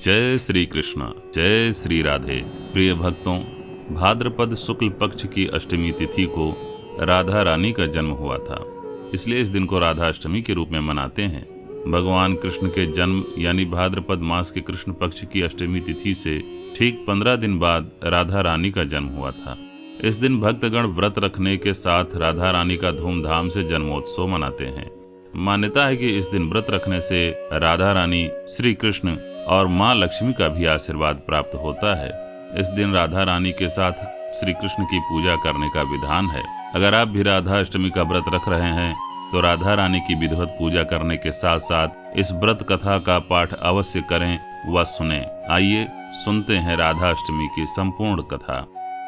जय श्री कृष्ण, जय श्री राधे। प्रिय भक्तों, भाद्रपद शुक्ल पक्ष की अष्टमी तिथि को राधा रानी का जन्म हुआ था, इसलिए इस दिन को राधा अष्टमी के रूप में मनाते हैं। भगवान कृष्ण के जन्म यानी भाद्रपद मास के कृष्ण पक्ष की अष्टमी तिथि से ठीक 15 दिन बाद राधा रानी का जन्म हुआ था। इस दिन भक्तगण व्रत रखने के साथ राधा रानी का धूमधाम से जन्मोत्सव मनाते हैं। मान्यता है कि इस दिन व्रत रखने से राधा रानी, श्री कृष्ण और माँ लक्ष्मी का भी आशीर्वाद प्राप्त होता है। इस दिन राधा रानी के साथ श्री कृष्ण की पूजा करने का विधान है। अगर आप भी राधा अष्टमी का व्रत रख रहे हैं तो राधा रानी की विधिवत पूजा करने के साथ साथ इस व्रत कथा का पाठ अवश्य करें व सुने। आइए सुनते हैं राधा अष्टमी की संपूर्ण कथा।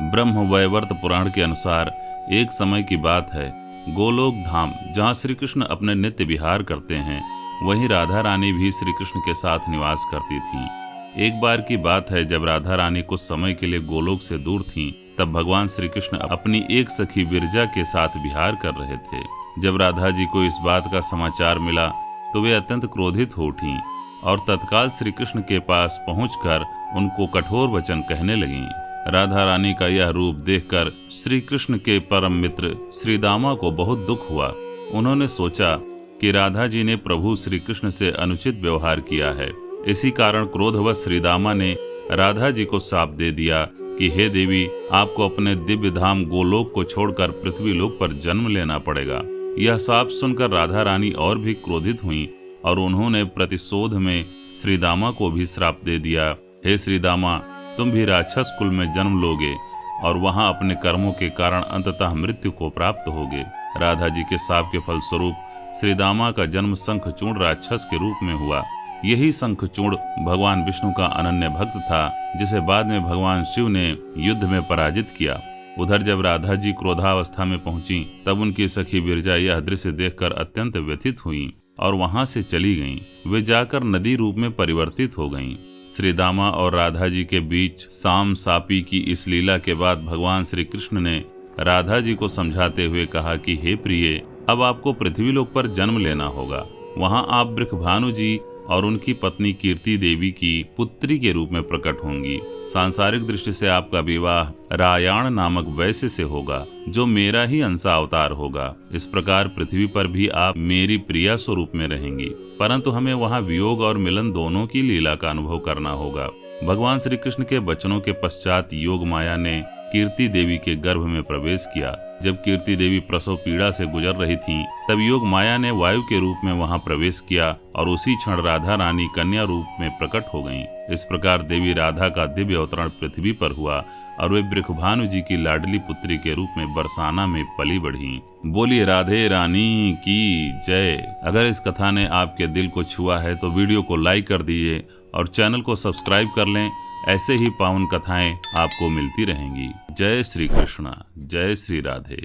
ब्रह्म वैवर्त पुराण के अनुसार एक समय की बात है, गोलोक धाम जहाँ श्री कृष्ण अपने नित्य विहार करते हैं, वहीं राधा रानी भी श्री कृष्ण के साथ निवास करती थीं। एक बार की बात है, जब राधा रानी कुछ समय के लिए गोलोक से दूर थीं, तब भगवान श्री कृष्ण अपनी एक सखी विरजा के साथ विहार कर रहे थे। जब राधा जी को इस बात का समाचार मिला तो वे अत्यंत क्रोधित हो उठीं और तत्काल श्री कृष्ण के पास पहुंचकर उनको कठोर वचन कहने लगीं। राधा रानी का यह रूप देखकर श्री कृष्ण के परम मित्र श्री दामा को बहुत दुख हुआ। उन्होंने सोचा कि राधा जी ने प्रभु श्री कृष्ण से अनुचित व्यवहार किया है। इसी कारण क्रोधवश श्री दामा ने राधा जी को शाप दे दिया कि हे देवी, आपको अपने दिव्य धाम गोलोक को छोड़कर पृथ्वी लोक पर जन्म लेना पड़ेगा। यह शाप सुनकर राधा रानी और भी क्रोधित हुई और उन्होंने प्रतिशोध में श्री दामा को भी श्राप दे दिया, हे श्री दामा, तुम भी राक्षस कुल में जन्म लोगे और वहां अपने कर्मों के कारण अंततः मृत्यु को प्राप्त होगे। राधा जी के शाप के फलस्वरूप श्री दामा का जन्म शंखचूड़ राक्षस के रूप में हुआ। यही शंखचूड़ भगवान विष्णु का अनन्य भक्त था, जिसे बाद में भगवान शिव ने युद्ध में पराजित किया। उधर जब राधा जी क्रोधावस्था में पहुंची, तब उनकी सखी विरजा यह दृश्य देखकर अत्यंत व्यथित हुई और वहां से चली गईं। वे जाकर नदी रूप में परिवर्तित हो गईं। श्री दामा और राधा जी के बीच साम सापी की इस लीला के बाद भगवान श्री कृष्ण ने राधा जी को समझाते हुए कहा कि हे प्रिय, अब आपको पृथ्वी लोक पर जन्म लेना होगा। वहां आप बृषभानु जी और उनकी पत्नी कीर्ति देवी की पुत्री के रूप में प्रकट होंगी। सांसारिक दृष्टि से आपका विवाह रायाण नामक वैश्य से होगा, जो मेरा ही अंश अवतार होगा। इस प्रकार पृथ्वी पर भी आप मेरी प्रिया स्वरूप में रहेंगी, परंतु हमें वहां वियोग और मिलन दोनों की लीला का अनुभव करना होगा। भगवान श्री कृष्ण के वचनों के पश्चात योग माया ने कीर्ति देवी के गर्भ में प्रवेश किया। जब कीर्ति देवी प्रसव पीड़ा से गुजर रही थीं, तब योग माया ने वायु के रूप में वहां प्रवेश किया और उसी क्षण राधा रानी कन्या रूप में प्रकट हो गईं। इस प्रकार देवी राधा का दिव्य अवतरण पृथ्वी पर हुआ और वे बृषभानु जी की लाडली पुत्री के रूप में बरसाना में पली बढ़ी। बोलिए राधे रानी की जय। अगर इस कथा ने आपके दिल को छुआ है तो वीडियो को लाइक कर दीजिए और चैनल को सब्सक्राइब कर लें। ऐसे ही पावन कथाएं आपको मिलती रहेंगी। जय श्री कृष्ण, जय श्री राधे।